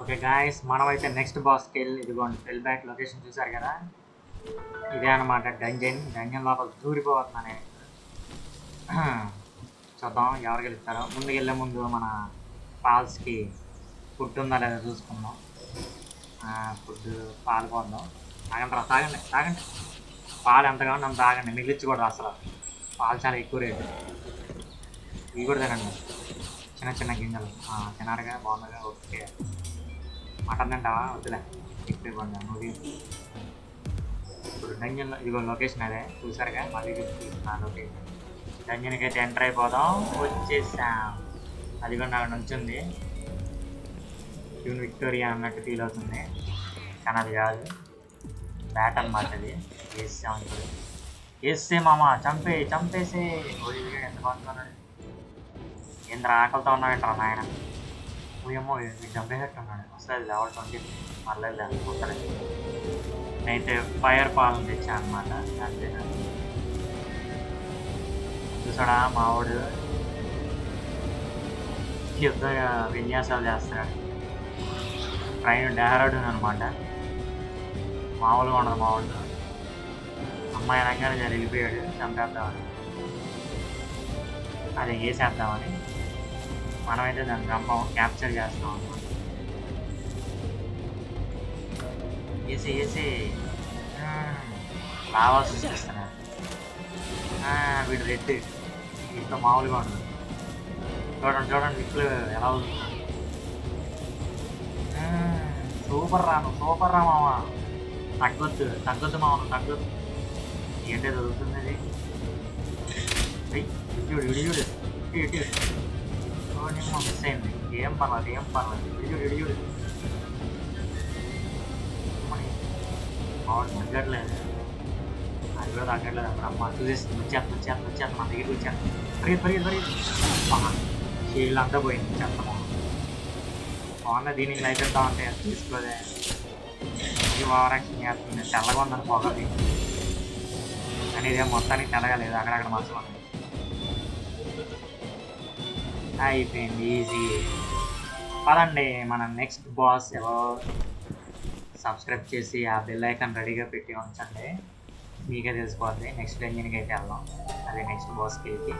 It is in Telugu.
ఓకే గాయస్, మనమైతే నెక్స్ట్ బాస్కి వెళ్ళి ఇదిగోండి ఫెల్ బ్యాక్ లొకేషన్ చూసారు కదా. ఇదే అనమాట డంజన్ లోపల దూరిపోతున్నా నేను. చూద్దాం ఎవరు గెలుస్తారో. ముందుకు వెళ్ళే ముందు మన పాల్స్కి ఫుడ్ ఉందా లేదా చూసుకుందాం. ఫుడ్ పాలు పోద్దాం. తాగండి రా, తాగండి తాగండి. పాలు ఎంత కావాలి అంత తాగండి, మిగిలించకూడదు అసలు. పాలు చాలా ఎక్కువ రేటు. ఇవి కూడా తినండి, చిన్న చిన్న గింజలు. తినారుగా, బాగుందిగా. ఓకే, మటన్ తింటావా? వద్దులే, ఎక్కువ ఇవ్వండి నువ్వు. ఇప్పుడు డంజన్లో ఇదిగో లొకేషన్ అదే చూసారుగా, మళ్ళీ చూపిస్తున్నా లొకేషన్. డంజన్కి అయితే ఎంటర్ అయిపోదాం. వచ్చేసాం. అది కూడా నాకు నుంచింది క్యూన్ విక్టోరియా అన్నట్టు ఫీల్ అవుతుంది, కానీ అది కాదు, బ్యాట్ అనమాట అది. వేసాం ఇప్పుడు. వేస్తే మామ చంపేసి ఎంత బాగుంటున్నాడు. ఏంద్ర ఆకలితో ఉన్నాడంటారా నాయన. ఏమో చంపేసేట్టు ఉన్నాడు. వస్తుంది లెవెల్ 20. పర్లేదు వస్తలేదు. అయితే ఫైర్ పాలను తెచ్చా అనమాట. అంతే చూసాడా మావాడు యుద్ధ విన్యాసాలు చేస్తాడు. ట్రైన్ డెహ్రాడూన్ అనమాట. మామూలుగా ఉండదు మావాడు. అమ్మాయి అనగానే వెళ్ళిపోయాడు చంపేద్దామని, అది వేసేద్దామని. మనమైతే దాన్ని క్యాప్చర్ చేస్తాం అనమాట. వేసి లావా సృష్టిస్తున్నాడు. వీడు రెడ్, వీటితో మామూలుగా ఉండదు. చూడండి ఇప్పుడు ఎలా అవుతుంది. సూపర్ రా మామ. తగ్గొద్దు మామ, తగ్గొద్దు. ఏంటే చదువుతుంది అది. ఇడియుడు మిస్ అయింది. ఏం పర్లేదు ఇడియుడు. మావాడు తగ్గట్లేదు, అది కూడా తగ్గట్లేదు. అప్పుడు అమ్మ చూసేస్తుంది. వచ్చేస్తుంది మన దగ్గరికి వచ్చేస్తుంది. పరిగెత్తి షీల్డ్ అంతా పోయింది. చెత్తమా బాగుందా. దీనికి లైట్ ఇద్దామంటే తీసుకోదే. ఇది ఓవరాక్షన్ చేస్తుంది. తెల్లగా ఉందని పొగది, కానీ ఇదే మొత్తానికి తెల్లగలేదు. అక్కడక్కడ మసలు అయిపోయింది. ఈజీ. పదండి, మన నెక్స్ట్ బాస్ ఎవరో సబ్స్క్రైబ్ చేసి ఆ బెల్ ఐకాన్ రెడీగా పెట్టి ఉంచండి. మీకే తెలిసిపోతుంది. నెక్స్ట్ ఎంజిన్కి అయితే వెళ్దాం, అదే నెక్స్ట్ బాస్కి వెళ్ళి.